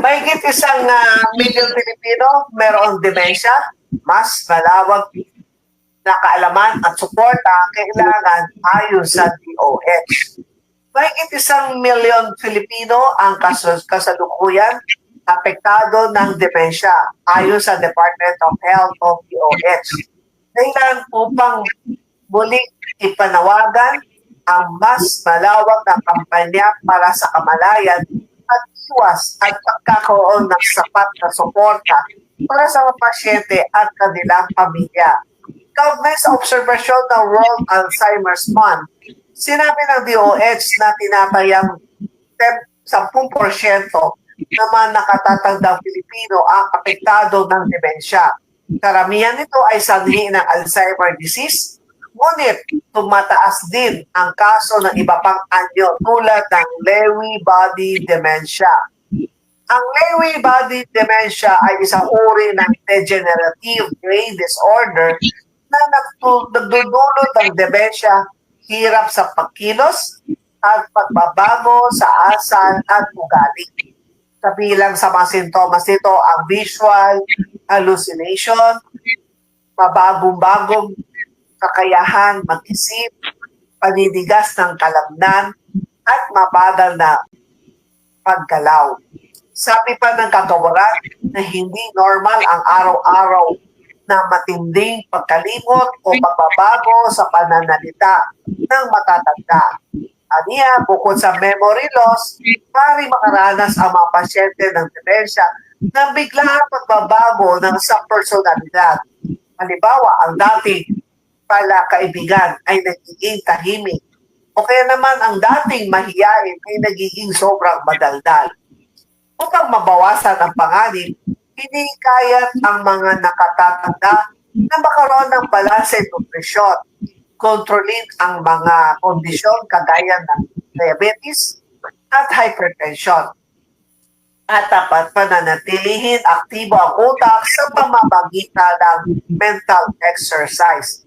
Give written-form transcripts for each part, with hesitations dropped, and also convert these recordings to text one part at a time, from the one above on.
Mahigit isang milyon Pilipino mayroong demensya, mas malawak na kaalaman at suporta kailangan ayon sa DOH. Mahigit isang milyon Filipino ang kasalukuyan apektado ng demensya ayon sa Department of Health of DOH. Dahilan upang muli ipanawagan ang mas malawak na kampanya para sa kamalayan at iwas at pagkakaroon ng sapat na suporta para sa mga pasyente at kanilang pamilya. Kaugnay sa obserbasyon ng World Alzheimer's Month, sinabi ng DOH na tinatayang 10% naman nakatatandang Pilipino ang apektado ng demensya. Karamihan nito ay sanhi ng Alzheimer disease, ngunit tumataas din ang kaso ng iba pang anyo tulad ng Lewy body dementia. Ang Lewy body dementia ay isang uri ng degenerative brain disorder na nagdudulot ng demensya, hirap sa pagkilos at pagbabago sa asal at ugali. Kabilang sa mga sintomas nito ang visual hallucination, mabagong-bagong kakayahan mag-isip, paninigas ng kalamnan, at mabagal na paggalaw. Sabi pa ng kagawaran na hindi normal ang araw-araw na matinding pagkalimot o pagbabago sa pananalita ng matatanda. Aniya, bukod sa memory loss, maaaring makaranas ang mga pasyente ng demensya ng biglang pagbabago ng sa personalidad. Halimbawa, ang dating pala kaibigan ay nagiging tahimik o kaya naman ang dating mahiyain ay nagiging sobrang madaldal. Upang mabawasan ang panganib, hinikayat ang mga nakatatanda na makaroon ng balanse nutrisyon, kontrolin ang mga kondisyon kagaya ng diabetes at hypertension. At dapat pananatilihin aktibo ang utak sa pamamagitan ng mental exercise.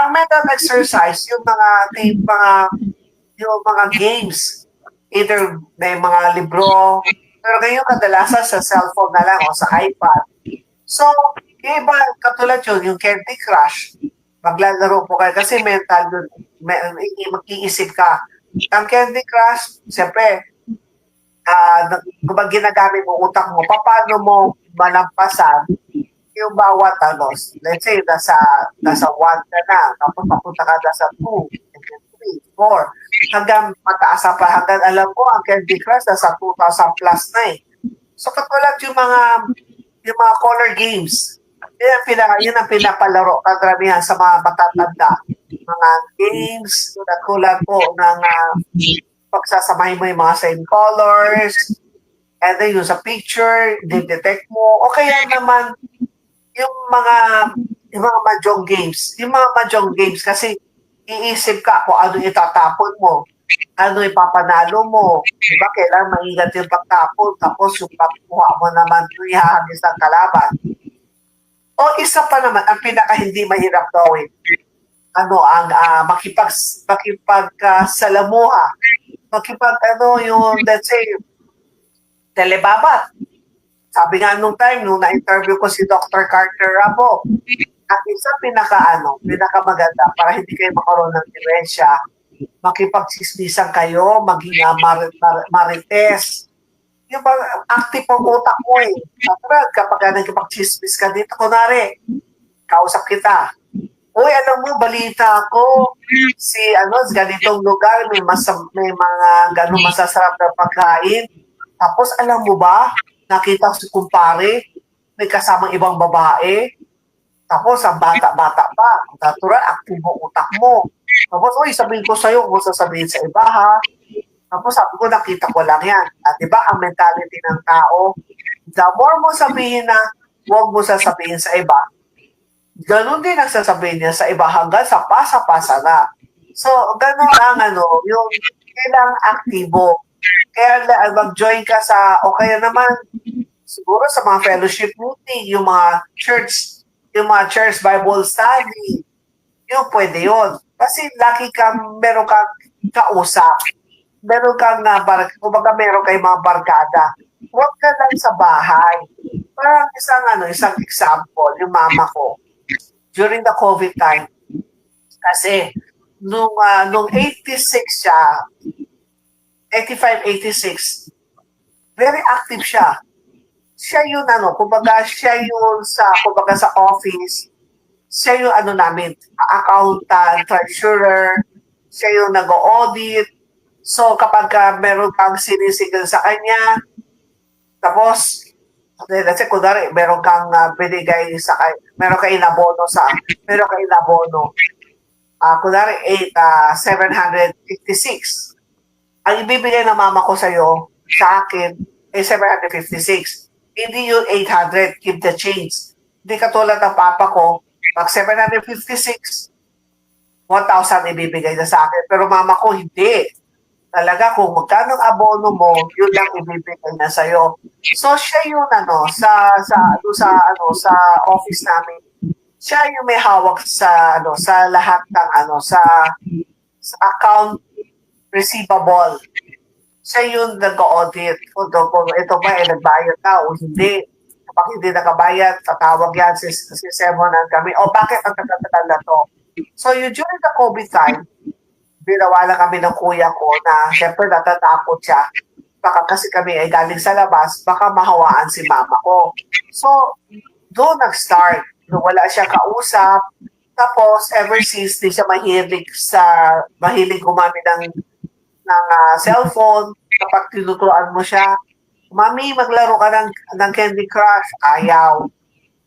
Ang mental exercise, yung mga games, either may mga libro, pero ngayon kadalasan sa cellphone na lang o sa iPad. So, yung iba, katulad yun, yung Candy Crush, maglalaro po kayo kasi mental yun, mag-iisip ka. Ang Candy Crush, siyempre, kung ginagamit mo utak mo, paano mo malampasan yung bawat let's say, nasa 1 ka na, tapos papunta ka nasa 2, 3, 4, hanggang mataas pa, hanggang alam ko, ang Candy Crush nasa 2,000 plus na eh. So, katulad yung mga color games, yun ang pinapalaro karamihan sa mga matatanda. Mga games, tulad po ng pagsasamahin mo yung mga same colors, and then yung sa picture, detect mo, o kaya naman yung mga mahjong games. Yung mga mahjong games kasi iisip ka kung ano itatapon mo, ano ipapanalo mo, diba? Kailangan maingat yung pagtapon, tapos yung pagkuha mo naman yung ihahagis ng kalaban. O isa pa naman, ang pinaka hindi mahirap gawin, makipagsalamuha, let's say, telebabat. Sabi nga nung time, nung na-interview ko si Dr. Carter Rabo, ang isa pinakamaganda para hindi kayo makaroon ng demensya, makipagsismisan kayo, maging marites. Yung active ang utak mo eh. Kapag nagkipagsismis ka dito, kunwari, kausap kita. Uy, alam mo, balita ako, ganitong lugar, may mga ganong masasarap na pagkain. Tapos, alam mo ba, nakita ko si kumpare, may kasamang ibang babae. Tapos, ang bata-bata pa, natural, active ang utak mo. Tapos, uy, sabihin ko sa'yo, kung sasabihin sa iba, ha? Tapos, sabi ko, nakita ko lang yan. At diba, ang mentality ng tao, the more mo sabihin na, huwag mo sasabihin sa iba, ganun din ang sasabihin niya sa iba hanggang sa pasa-pasa na. So, ganun ang yung kailangang aktibo. Kaya mag-join ka o kaya naman, siguro sa mga fellowship meeting, yung mga church Bible study, yung pwede yun. Kasi meron kang kausap. meron kang kumbaga meron kayong mga barkada, huwag ka lang sa bahay. Parang isang example, yung mama ko, during the COVID time, kasi nung 86 siya, 85, 86, very active siya. Siya yung kumbaga siya yung kumbaga sa office, siya yung namin, accountant, treasurer, siya yung nag-audit. So kapag meron kang sinisigil sa kanya, tapos kasi kunwari, meron kang binigay meron kang inabono meron kang inabono, kunwari 756. Ang ibibigay ng mama ko sa akin, ay 756. Hindi yung 800, keep the change. Hindi katulad ng papa ko, pag 756, 1,000 ibibigay na sa akin. Pero mama ko, hindi. Talaga, kung magkano ang abono mo, yun lang ibibigay na sa'yo. So, siya yung sa office namin, siya yung may hawak sa lahat ng sa account receivable. Siya yung nag-audit. Kung ito ba, nagbayad na o hindi. Kapag hindi nakabayad, tatawag yan si Semonan kami, bakit ang tagal na to? So, during the COVID time, binawalan kami ng kuya ko na syempre natatakot siya. Baka kasi kami ay galing sa labas, baka mahawaan si mama ko. So, doon nag-start. Doon wala siya kausap. Tapos, ever since, di siya mahilig gumamit ng cellphone. Kapag tinuturuan mo siya, Mami, maglaro ka ng Candy Crush. Ayaw.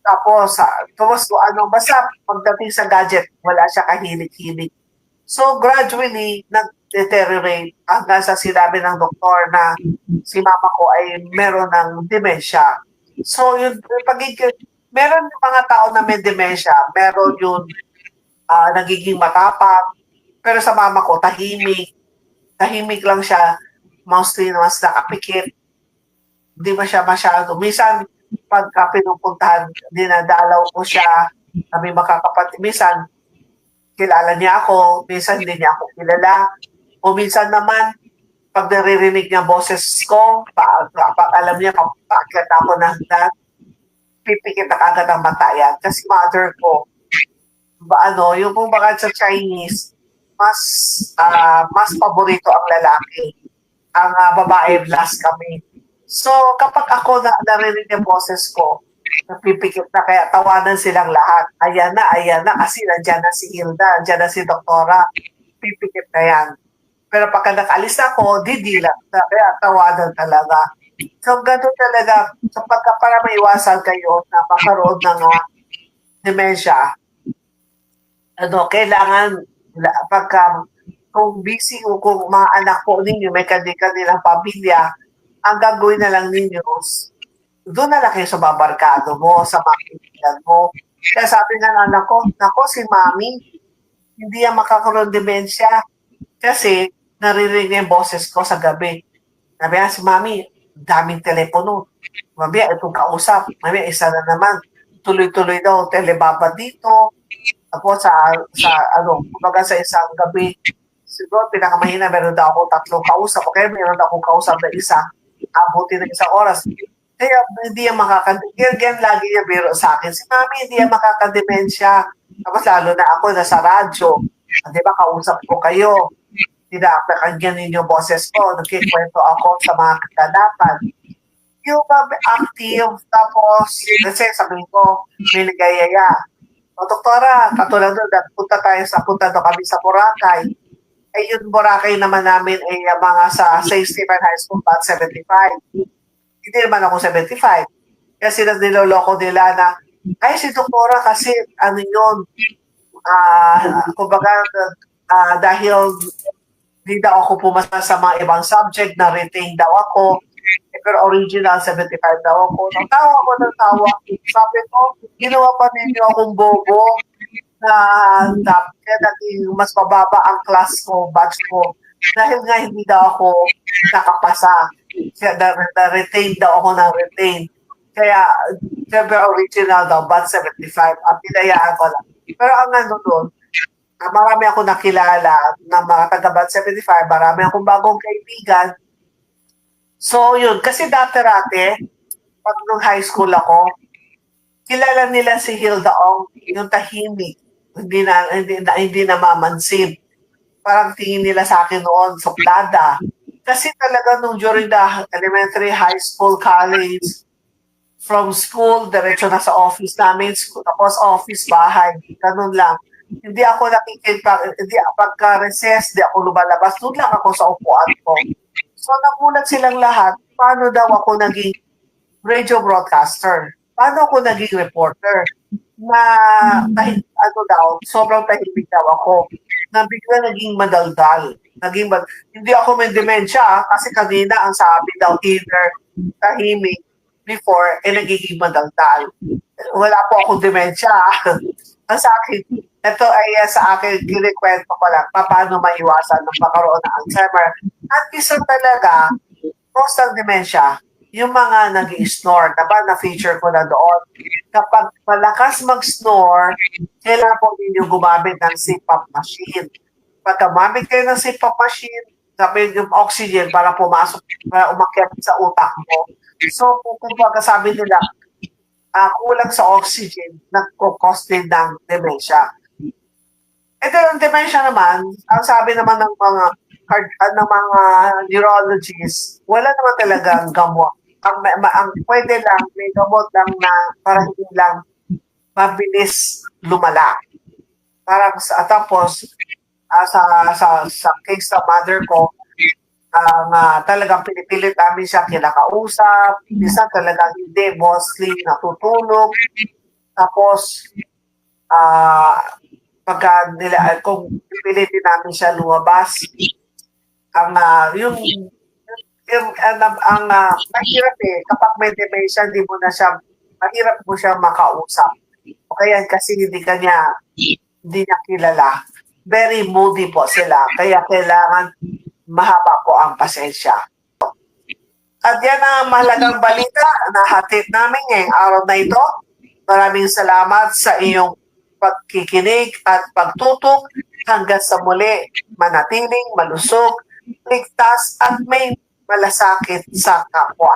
Tapos basta pagdating sa gadget, wala siya kahilig-hilig. So, gradually, nag-deteriorate hanggang sa sinabi ng doktor na si mama ko ay meron ng dementia. So, meron yung mga tao na may dementia, meron yung nagiging matapang, pero sa mama ko, tahimik lang siya, mostly mas nakapikit, hindi ba siya masyado. Minsan, pagka pinupuntahan, dinadalaw ko siya, kami makakapatid. Minsan, kilala niya ako, minsan hindi niya ako kilala. O minsan naman, pag naririnig niya boses ko, pag alam niya, pag ako na pipikit na kagad ang mata yan. Kasi mother ko, yung kung baka sa Chinese, mas paborito ang lalaki. Ang babae, last kami. So, kapag ako narinig yung boses ko, napipikit na, kaya tawanan silang lahat. Ayan na, kasi nandiyan na si Hilda, nandiyan na si Doktora, pipikit na yan. Pero pagka nakalis ako, didilat na, kaya tawanan talaga. So, gano'n talaga, para maiwasan kayo na makaroon ng dementia, kailangan, kung busy o kung mga anak po ninyo, may kanilang pamilya, ang gagawin na lang ninyo, doon na lang kayo sa babarkado mo, sa mga kaibigan mo. Kaya sabi ng anak ko, si Mami, hindi yan makakaroon demensya kasi naririnig niya yung boses ko sa gabi. Sabi niya, si Mami, daming telepono. Mami, itong kausap. Mami, isa na naman. Tuloy-tuloy daw, telebaba dito. Tapos kumbaga sa isang gabi, siguro pinakamahina, meron daw ako 3 kausap. Okay, meron daw akong kausap na isa. Abuti ng isang oras. Kaya hindi yan makakademensya. Lagi niya biro sa akin. Si Mami, hindi yan makakademensya. Tapos lalo na ako nasa radyo. Di ba, kausap ko kayo. Tinapakagyan ninyo boses ko. Nagkikwento ako sa mga kaganapan. Yung active, tapos, kasi sabihin ko, may nagayaya. O, Doktora, katulad doon, punta doon kami sa Boracay. Ay, yung Boracay naman namin ay mga sa St. Stephen High School, about 75. Hindi naman ako 75. Kasi niloloko nila na, ay, si Doktora kasi, yun, kumbaga, dahil di daw ako pumasa sa mga ibang subject, na retain daw ako, pero original 75 daw ako. Natawa ako ng tawa. Sabi ko, ginawa pa ninyo akong bobo na kaya naging mas mababa ang class ko, batch ko. Dahil nga hindi daw ako nakapasa. Na-retain daw ako ng retain. Kaya, siyempre original daw, batch 75. Ang pinayaan ko lang. Pero ang doon, marami akong nakilala na mga taga-Bat 75, marami akong bagong kaibigan. So yun, kasi dati-rati, pag nung high school ako, kilala nila si Hilda Ong, yung tahimik, hindi na mamansin. Parang tingin nila sa akin noon, suplada. Kasi talaga nung during the elementary, high school, college, from school, diretso na sa office namin, tapos office, bahay, ganun lang. Hindi ako nakikita, hindi pagka-recess, hindi ako lumalabas, doon lang ako sa upuan ko. So nagulat silang lahat, paano daw ako naging radio broadcaster? Paano ako naging reporter? Na ano daw, sobrang tahimik daw ako. Na bigla naging madaldal. Hindi ako may demensya kasi kanina ang sabi daw either tahimik before nagiging madaldal. Wala po akong demensya. Ang sa akin, ito ay sa akin, ginikwento ko lang paano maiwasan ng pagkaroon ng Alzheimer. At isa talaga, most ng demensya, yung mga nag-i-snore, diba, na-feature ko na doon. Kapag malakas mag-snore, kailangan po ninyo gumamit ng CPAP machine. Pag gumamit kayo ng CPAP machine, sabi yung oxygen para pumasok, para umakyat sa utak mo. So, kung sabi nila, kulang sa oxygen, nagkukos din ng demensya. Ito yung dementia naman, ang sabi naman ng mga neurologists, wala naman talagang gamot. Ang pwede lang, may gamot lang na para hindi lang mabilis lumala. Parang tapos sa case sa mother ko, talagang pinipilit namin siya kinakausap, minsan talagang hindi, mostly natutulog. Tapos kung pipilitin namin siya lumabas, ang mahirap kapag may dementia, mahirap mo siya makausap. O kaya kasi hindi niya kilala. Very moody po sila. Kaya kailangan mahaba po ang pasensya. At yan ang mahalagang balita na hatid namin ngayong araw na ito. Maraming salamat sa iyong pagkikinig at pagtutok hanggang sa muli, manatiling, malusog, ligtas at may malasakit sa kapwa.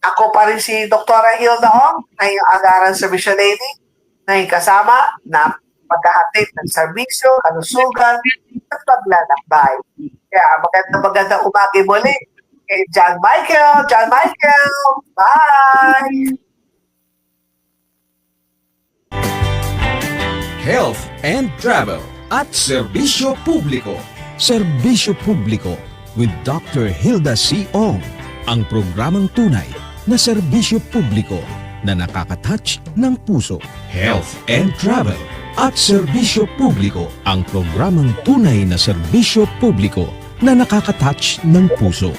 Ako pa rin si Dr. Hilda Ong, ay yung Agaran Servicio Lady, na yung kasama na paghahatid ng serbisyo, kalusugan, at paglalakbay. Kaya magandang umagi muli kay John Michael. John Michael, bye! Health and Travel at Serbisyo Publiko. Serbisyo Publiko with Dr. Hilda C. Ong. Ang programang tunay na serbisyo publiko na nakaka-touch ng puso. Health and Travel At Serbisyo Publiko, ang programang tunay na serbisyo publiko na nakaka-touch ng puso.